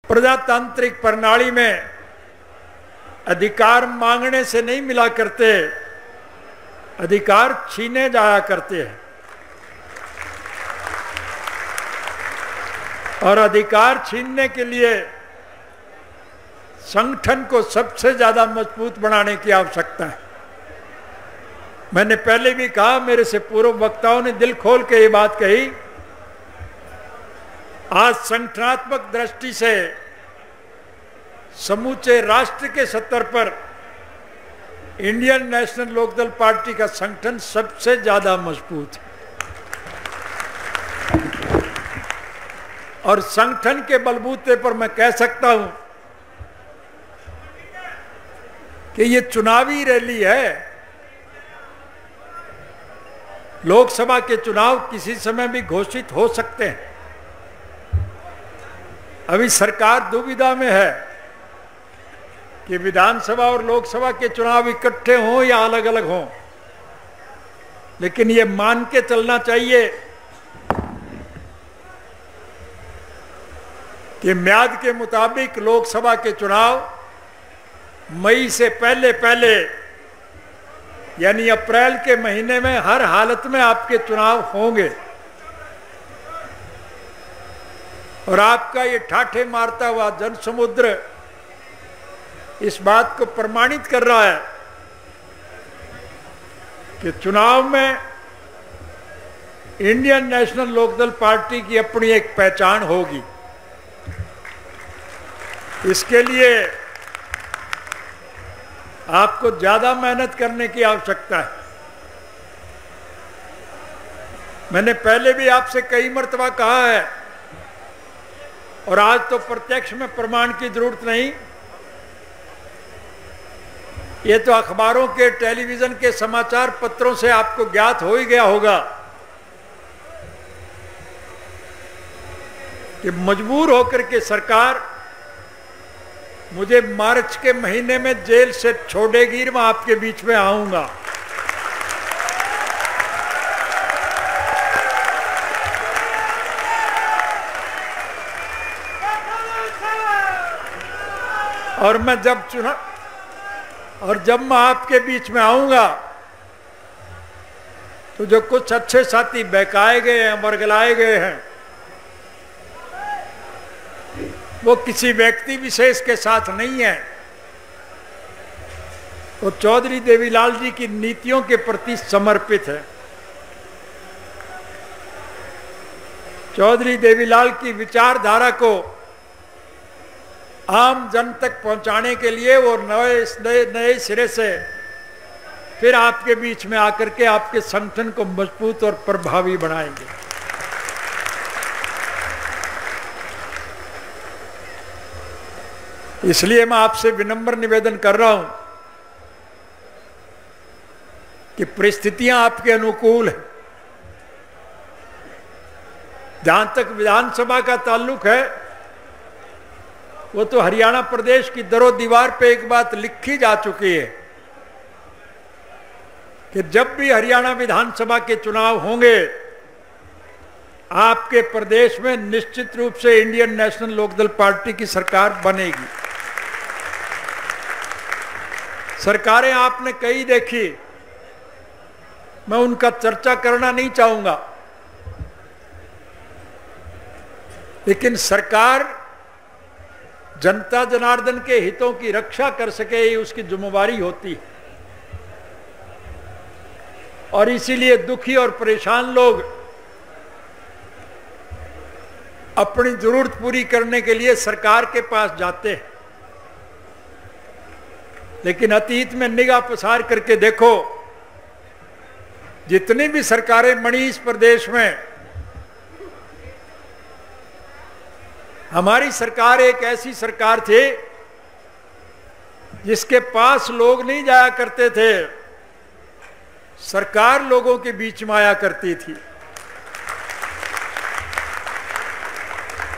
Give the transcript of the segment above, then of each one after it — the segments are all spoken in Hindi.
प्रजातांत्रिक प्रणाली में अधिकार मांगने से नहीं मिला करते, अधिकार छीने जाया करते हैं। और अधिकार छीनने के लिए संगठन को सबसे ज्यादा मजबूत बनाने की आवश्यकता है। मैंने पहले भी कहा, मेरे से पूर्व वक्ताओं ने दिल खोल के ये बात कही। आज संगठनात्मक दृष्टि से समूचे राष्ट्र के स्तर पर इंडियन नेशनल लोकदल पार्टी का संगठन सबसे ज्यादा मजबूत है। और संगठन के बलबूते पर मैं कह सकता हूं कि ये चुनावी रैली है। लोकसभा के चुनाव किसी समय भी घोषित हो सकते हैं। अभी सरकार दुविधा में है कि विधानसभा और लोकसभा के चुनाव इकट्ठे हों या अलग अलग हों, लेकिन ये मान के चलना चाहिए कि म्याद के मुताबिक लोकसभा के चुनाव मई से पहले पहले यानी अप्रैल के महीने में हर हालत में आपके चुनाव होंगे। और आपका ये ठाठे मारता हुआ जनसमुद्र इस बात को प्रमाणित कर रहा है कि चुनाव में इंडियन नेशनल लोकदल पार्टी की अपनी एक पहचान होगी। इसके लिए आपको ज्यादा मेहनत करने की आवश्यकता है। मैंने पहले भी आपसे कई मर्तबा कहा है और आज तो प्रत्यक्ष में प्रमाण की जरूरत नहीं, ये तो अखबारों के, टेलीविजन के समाचार पत्रों से आपको ज्ञात हो ही गया होगा कि मजबूर होकर के सरकार मुझे मार्च के महीने में जेल से छोड़ेगी, मैं आपके बीच में आऊंगा। और मैं जब मैं आपके बीच में आऊंगा तो जो कुछ अच्छे साथी बहकाए गए हैं, वर्गलाए गए हैं, वो किसी व्यक्ति विशेष के साथ नहीं है, वो चौधरी देवीलाल जी की नीतियों के प्रति समर्पित है। चौधरी देवीलाल की विचारधारा को आम जन तक पहुंचाने के लिए वो नए सिरे से फिर आपके बीच में आकर के आपके संगठन को मजबूत और प्रभावी बनाएंगे। इसलिए मैं आपसे विनम्र निवेदन कर रहा हूं कि परिस्थितियां आपके अनुकूल हैं। जहां तक विधानसभा का ताल्लुक है, वो तो हरियाणा प्रदेश की दरो दीवार पे एक बात लिखी जा चुकी है कि जब भी हरियाणा विधानसभा के चुनाव होंगे, आपके प्रदेश में निश्चित रूप से इंडियन नेशनल लोकदल पार्टी की सरकार बनेगी। सरकारें आपने कई देखी, मैं उनका चर्चा करना नहीं चाहूंगा, लेकिन सरकार जनता जनार्दन के हितों की रक्षा कर सके, ये उसकी जिम्मेवारी होती है। और इसीलिए दुखी और परेशान लोग अपनी जरूरत पूरी करने के लिए सरकार के पास जाते हैं। लेकिन अतीत में निगाह पसार करके देखो, जितनी भी सरकारें बनी इस प्रदेश में, हमारी सरकार एक ऐसी सरकार थी जिसके पास लोग नहीं जाया करते थे, सरकार लोगों के बीच में आया करती थी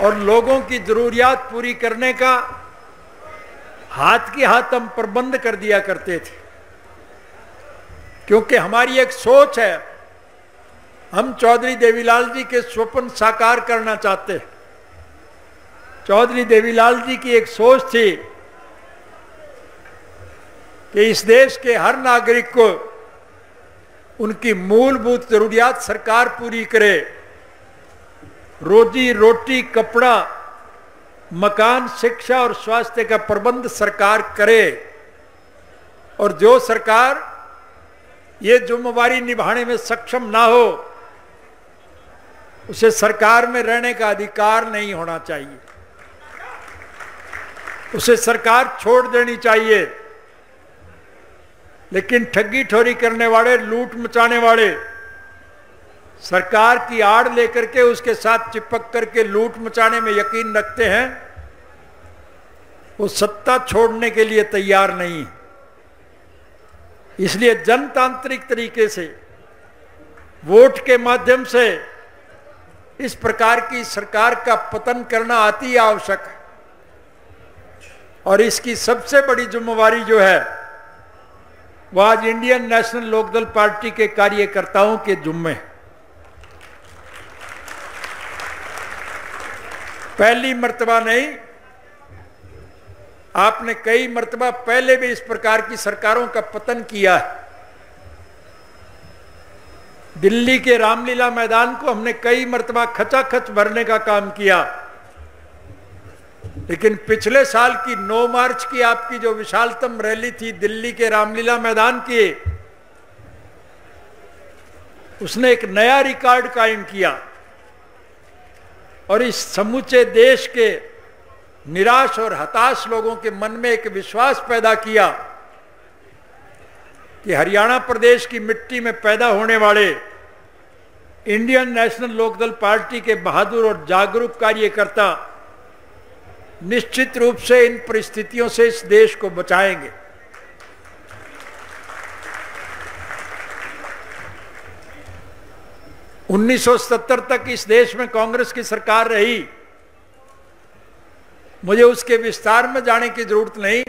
और लोगों की जरूरियात पूरी करने का हाथ के हाथ हम प्रबंध कर दिया करते थे। क्योंकि हमारी एक सोच है, हम चौधरी देवीलाल जी के स्वप्न साकार करना चाहते हैं। चौधरी देवीलाल जी की एक सोच थी कि इस देश के हर नागरिक को उनकी मूलभूत जरूरियात सरकार पूरी करे, रोजी रोटी, कपड़ा, मकान, शिक्षा और स्वास्थ्य का प्रबंध सरकार करे, और जो सरकार ये जिम्मेवारी निभाने में सक्षम ना हो उसे सरकार में रहने का अधिकार नहीं होना चाहिए, उसे सरकार छोड़ देनी चाहिए। लेकिन ठगी ठोरी करने वाले, लूट मचाने वाले सरकार की आड़ लेकर के उसके साथ चिपक करके लूट मचाने में यकीन रखते हैं, वो सत्ता छोड़ने के लिए तैयार नहीं है। इसलिए जनतांत्रिक तरीके से वोट के माध्यम से इस प्रकार की सरकार का पतन करना अति आवश्यक है, और इसकी सबसे बड़ी जिम्मेवारी जो है वह आज इंडियन नेशनल लोकदल पार्टी के कार्यकर्ताओं के जिम्मे है। पहली मर्तबा नहीं, आपने कई मर्तबा पहले भी इस प्रकार की सरकारों का पतन किया है। दिल्ली के रामलीला मैदान को हमने कई मर्तबा खचाखच भरने का काम किया, लेकिन पिछले साल की 9 मार्च की आपकी जो विशालतम रैली थी दिल्ली के रामलीला मैदान की, उसने एक नया रिकॉर्ड कायम किया और इस समूचे देश के निराश और हताश लोगों के मन में एक विश्वास पैदा किया कि हरियाणा प्रदेश की मिट्टी में पैदा होने वाले इंडियन नेशनल लोकदल पार्टी के बहादुर और जागरूक कार्यकर्ता निश्चित रूप से इन परिस्थितियों से इस देश को बचाएंगे। उन्नीस तक इस देश में कांग्रेस की सरकार रही। मुझे उसके विस्तार में जाने की जरूरत नहीं।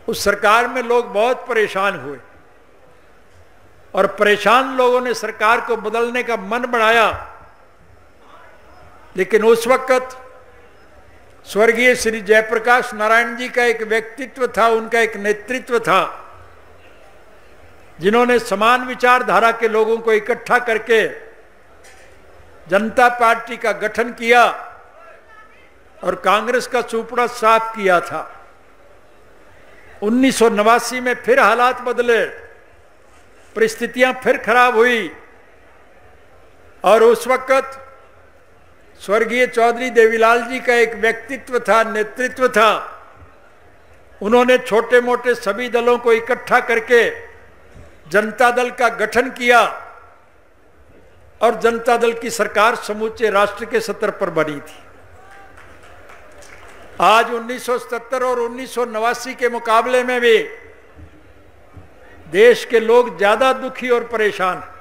उस सरकार में लोग बहुत परेशान हुए और परेशान लोगों ने सरकार को बदलने का मन बनाया, लेकिन उस वक्त स्वर्गीय श्री जयप्रकाश नारायण जी का एक व्यक्तित्व था, उनका एक नेतृत्व था, जिन्होंने समान विचारधारा के लोगों को इकट्ठा करके जनता पार्टी का गठन किया और कांग्रेस का सुपड़ा साफ किया था। 1989 में फिर हालात बदले, परिस्थितियां फिर खराब हुई और उस वक्त स्वर्गीय चौधरी देवीलाल जी का एक व्यक्तित्व था, नेतृत्व था। उन्होंने छोटे मोटे सभी दलों को इकट्ठा करके जनता दल का गठन किया और जनता दल की सरकार समूचे राष्ट्र के स्तर पर बनी थी। आज 1977 और 1989 के मुकाबले में भी देश के लोग ज्यादा दुखी और परेशान हैं,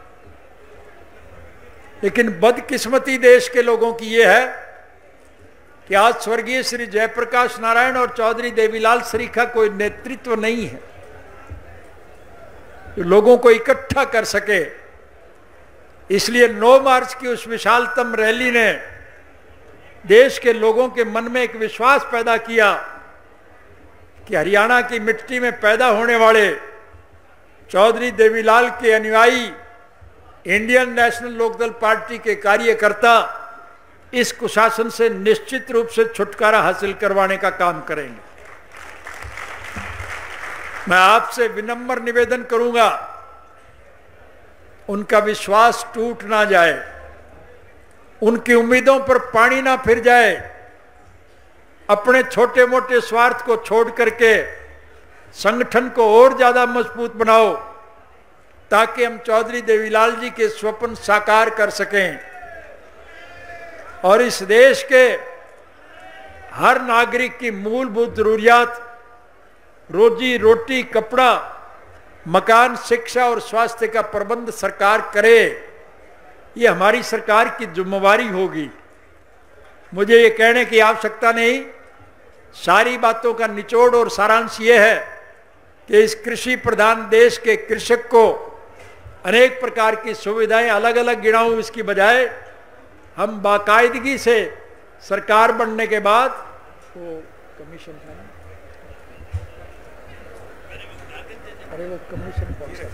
लेकिन बदकिस्मती देश के लोगों की यह है कि आज स्वर्गीय श्री जयप्रकाश नारायण और चौधरी देवीलाल श्री का कोई नेतृत्व नहीं है जो लोगों को इकट्ठा कर सके। इसलिए 9 मार्च की उस विशालतम रैली ने देश के लोगों के मन में एक विश्वास पैदा किया कि हरियाणा की मिट्टी में पैदा होने वाले चौधरी देवीलाल के अनुयायी इंडियन नेशनल लोकदल पार्टी के कार्यकर्ता इस कुशासन से निश्चित रूप से छुटकारा हासिल करवाने का काम करेंगे। मैं आपसे विनम्र निवेदन करूंगा, उनका विश्वास टूट ना जाए, उनकी उम्मीदों पर पानी ना फिर जाए। अपने छोटे मोटे स्वार्थ को छोड़ करके संगठन को और ज्यादा मजबूत बनाओ ताकि हम चौधरी देवीलाल जी के स्वप्न साकार कर सकें और इस देश के हर नागरिक की मूलभूत जरूरियात, रोजी रोटी, कपड़ा, मकान, शिक्षा और स्वास्थ्य का प्रबंध सरकार करे। ये हमारी सरकार की जिम्मेवारी होगी। मुझे ये कहने की आवश्यकता नहीं, सारी बातों का निचोड़ और सारांश ये है कि इस कृषि प्रधान देश के कृषक को अनेक प्रकार की सुविधाएं अलग अलग गिनाऊं इसकी बजाय हम बाकायदगी से सरकार बनने के बाद वो कमीशन था ना, अरे वो कमीशन कौन सा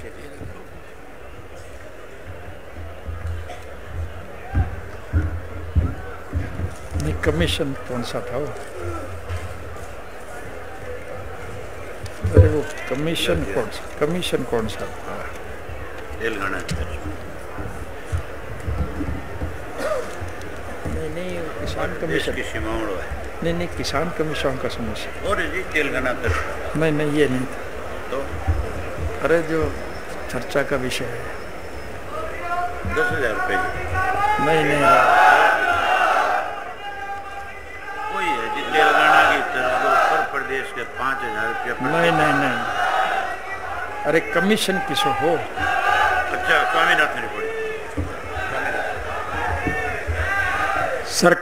नहीं, कमीशन कौन सा था वो, अरे वो कमीशन कौन सा था, तेलंगाना नहीं किसान कमीशन की सीमाओं है, नहीं किसान कमीशन का समस्या और जी तेलंगाना नहीं ये नहीं था, तो अरे जो चर्चा का विषय है 10,000 रुपये नहीं वही है जी, तेलंगाना की तरफ उत्तर प्रदेश के 5,000 रुपये नहीं अरे कमीशन किसो हो, अच्छा स्वामीनाथन रिपोर्ट सर,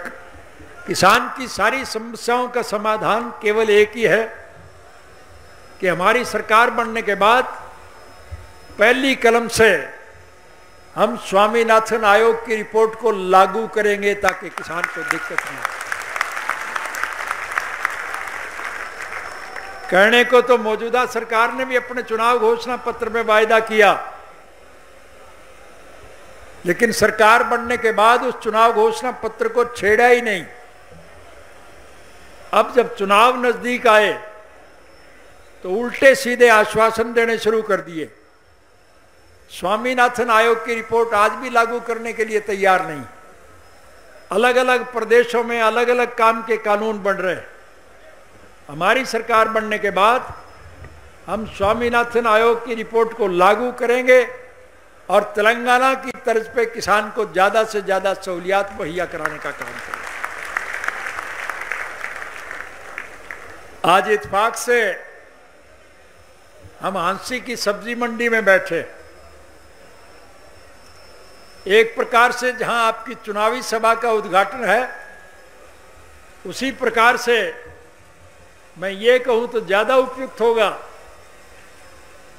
किसान की सारी समस्याओं का समाधान केवल एक ही है कि हमारी सरकार बनने के बाद पहली कलम से हम स्वामीनाथन आयोग की रिपोर्ट को लागू करेंगे ताकि किसान को दिक्कत नहीं हो। कहने को तो मौजूदा सरकार ने भी अपने चुनाव घोषणा पत्र में वायदा किया, लेकिन सरकार बनने के बाद उस चुनाव घोषणा पत्र को छेड़ा ही नहीं। अब जब चुनाव नजदीक आए तो उल्टे सीधे आश्वासन देने शुरू कर दिए। स्वामीनाथन आयोग की रिपोर्ट आज भी लागू करने के लिए तैयार नहीं। अलग अलग प्रदेशों में अलग अलग काम के कानून बन रहे हैं। हमारी सरकार बनने के बाद हम स्वामीनाथन आयोग की रिपोर्ट को लागू करेंगे और तेलंगाना की तर्ज पे किसान को ज्यादा से ज्यादा सहूलियात मुहैया कराने का काम करेंगे। आज इत्तेफाक से हम हांसी की सब्जी मंडी में बैठे, एक प्रकार से जहां आपकी चुनावी सभा का उद्घाटन है, उसी प्रकार से मैं ये कहूं तो ज्यादा उपयुक्त होगा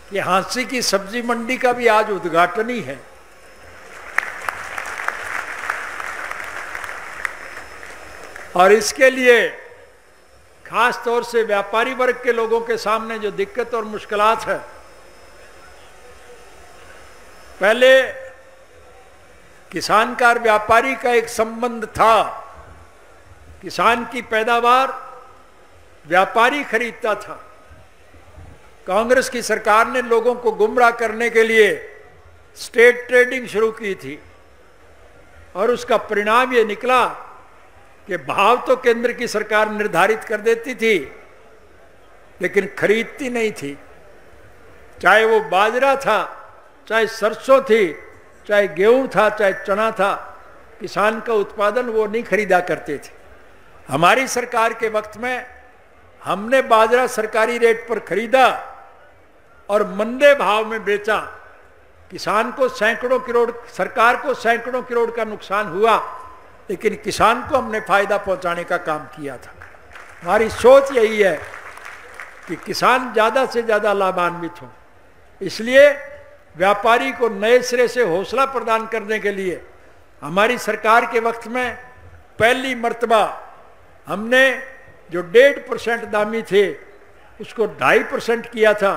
कि हांसी की सब्जी मंडी का भी आज उद्घाटन ही है। और इसके लिए खास तौर से व्यापारी वर्ग के लोगों के सामने जो दिक्कत और मुश्किलात है, पहले किसान का और व्यापारी का एक संबंध था। किसान की पैदावार व्यापारी खरीदता था। कांग्रेस की सरकार ने लोगों को गुमराह करने के लिए स्टेट ट्रेडिंग शुरू की थी और उसका परिणाम ये निकला कि भाव तो केंद्र की सरकार निर्धारित कर देती थी, लेकिन खरीदती नहीं थी। चाहे वो बाजरा था, चाहे सरसों थी, चाहे गेहूं था, चाहे चना था, किसान का उत्पादन वो नहीं खरीदा करते थे। हमारी सरकार के वक्त में हमने बाजरा सरकारी रेट पर खरीदा और मंदे भाव में बेचा। किसान को सैकड़ों करोड़, सरकार को सैकड़ों करोड़ का नुकसान हुआ, लेकिन किसान को हमने फायदा पहुंचाने का काम किया था। हमारी सोच यही है कि किसान ज्यादा से ज्यादा लाभान्वित हो। इसलिए व्यापारी को नए सिरे से हौसला प्रदान करने के लिए हमारी सरकार के वक्त में पहली मर्तबा हमने जो 1.5% दामी थे उसको 2.5% किया था।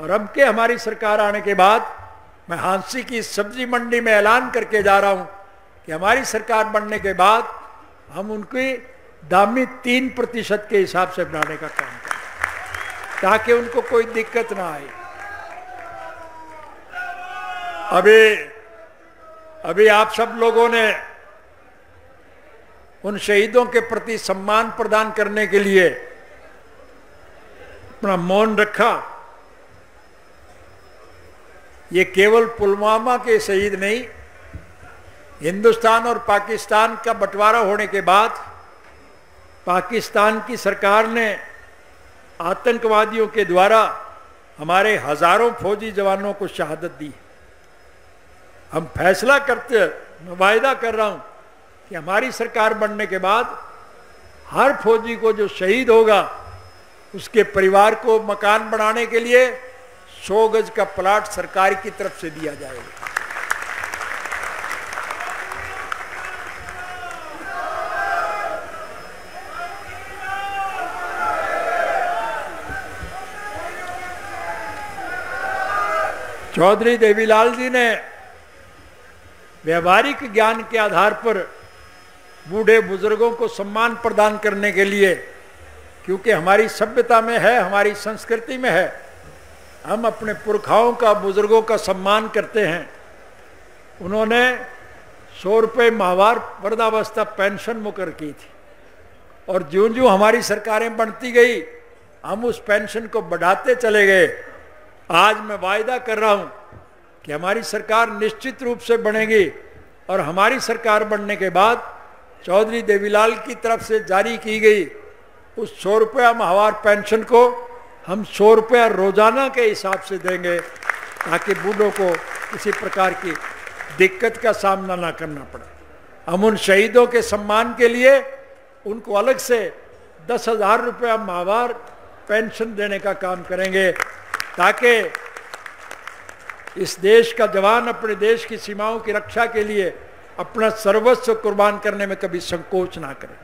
और अब के हमारी सरकार आने के बाद मैं हांसी की सब्जी मंडी में ऐलान करके जा रहा हूं कि हमारी सरकार बनने के बाद हम उनकी दामी 3% के हिसाब से बनाने का काम करें ताकि उनको कोई दिक्कत ना आए। अभी आप सब लोगों ने उन शहीदों के प्रति सम्मान प्रदान करने के लिए अपना मौन रखा। ये केवल पुलवामा के शहीद नहीं, हिंदुस्तान और पाकिस्तान का बंटवारा होने के बाद पाकिस्तान की सरकार ने आतंकवादियों के द्वारा हमारे हजारों फौजी जवानों को शहादत दी। हम फैसला करते, मैं वायदा कर रहा हूं कि हमारी सरकार बनने के बाद हर फौजी को जो शहीद होगा उसके परिवार को मकान बनाने के लिए 100 गज का प्लाट सरकार की तरफ से दिया जाएगा। चौधरी देवीलाल जी ने व्यवहारिक ज्ञान के आधार पर बूढ़े बुजुर्गों को सम्मान प्रदान करने के लिए, क्योंकि हमारी सभ्यता में है, हमारी संस्कृति में है, हम अपने पुरखाओं का, बुजुर्गों का सम्मान करते हैं। उन्होंने 100 रुपये माहवार वृद्धावस्था पेंशन मुकर की थी और ज्यों ज्यों हमारी सरकारें बनती गई हम उस पेंशन को बढ़ाते चले गए। आज मैं वायदा कर रहा हूं कि हमारी सरकार निश्चित रूप से बनेगी और हमारी सरकार बनने के बाद चौधरी देवीलाल की तरफ से जारी की गई उस 100 रुपया माहवार पेंशन को हम 100 रुपया रोजाना के हिसाब से देंगे, ताकि बूढ़ों को किसी प्रकार की दिक्कत का सामना ना करना पड़े। हम उन शहीदों के सम्मान के लिए उनको अलग से 10,000 रुपया माहवार पेंशन देने का काम करेंगे, ताकि इस देश का जवान अपने देश की सीमाओं की रक्षा के लिए अपना सर्वस्व कुर्बान करने में कभी संकोच ना करे।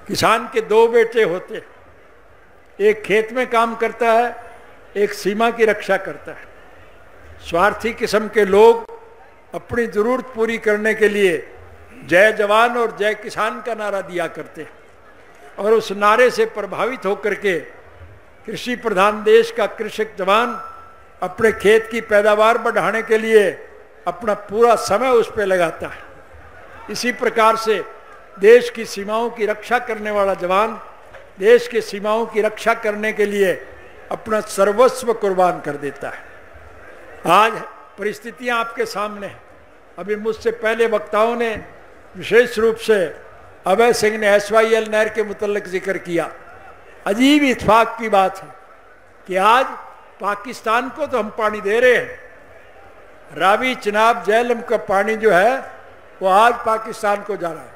किसान के 2 बेटे होते, एक खेत में काम करता है, एक सीमा की रक्षा करता है। स्वार्थी किस्म के लोग अपनी जरूरत पूरी करने के लिए जय जवान और जय किसान का नारा दिया करते हैं और उस नारे से प्रभावित होकर के कृषि प्रधान देश का कृषक जवान अपने खेत की पैदावार बढ़ाने के लिए अपना पूरा समय उस पर लगाता है। इसी प्रकार से देश की सीमाओं की रक्षा करने वाला जवान देश की सीमाओं की रक्षा करने के लिए अपना सर्वस्व कुर्बान कर देता है। आज परिस्थितियां आपके सामने हैं। अभी मुझसे पहले वक्ताओं ने विशेष रूप से अभय सिंह ने SYL नहर के मुतल्लिक जिक्र किया। अजीब इत्तेफाक की बात है कि आज पाकिस्तान को तो हम पानी दे रहे हैं, रावी चिनाब झेलम का पानी जो है वो आज पाकिस्तान को जा रहा है,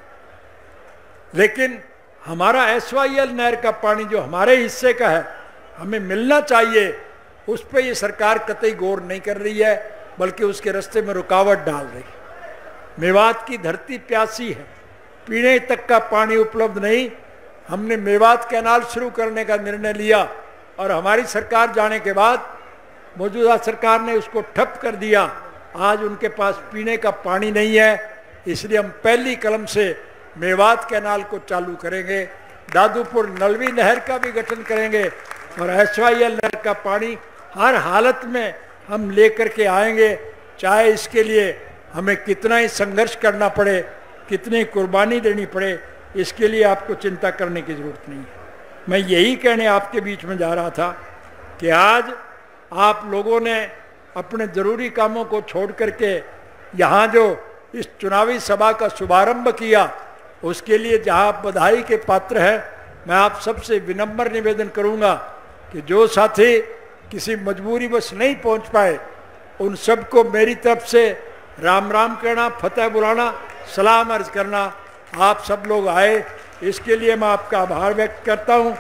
लेकिन हमारा SYL नहर का पानी जो हमारे हिस्से का है, हमें मिलना चाहिए, उस पर ये सरकार कतई गौर नहीं कर रही है, बल्कि उसके रास्ते में रुकावट डाल रही है। मेवात की धरती प्यासी है, पीने तक का पानी उपलब्ध नहीं। हमने मेवात कैनाल शुरू करने का निर्णय लिया और हमारी सरकार जाने के बाद मौजूदा सरकार ने उसको ठप कर दिया। आज उनके पास पीने का पानी नहीं है, इसलिए हम पहली कलम से मेवात कैनाल को चालू करेंगे। दादूपुर नलवी नहर का भी गठन करेंगे और SYL नहर का पानी हर हालत में हम लेकर के आएंगे, चाहे इसके लिए हमें कितना ही संघर्ष करना पड़े, कितनी कुर्बानी देनी पड़े, इसके लिए आपको चिंता करने की जरूरत नहीं है। मैं यही कहने आपके बीच में जा रहा था कि आज आप लोगों ने अपने ज़रूरी कामों को छोड़ करके यहाँ जो इस चुनावी सभा का शुभारंभ किया, उसके लिए जहाँ आप बधाई के पात्र हैं, मैं आप सबसे विनम्र निवेदन करूँगा कि जो साथी किसी मजबूरी बस नहीं पहुँच पाए, उन सबको मेरी तरफ से राम राम कहना, फतेह बुलाना, सलाम अर्ज करना। आप सब लोग आए, इसके लिए मैं आपका आभार व्यक्त करता हूँ।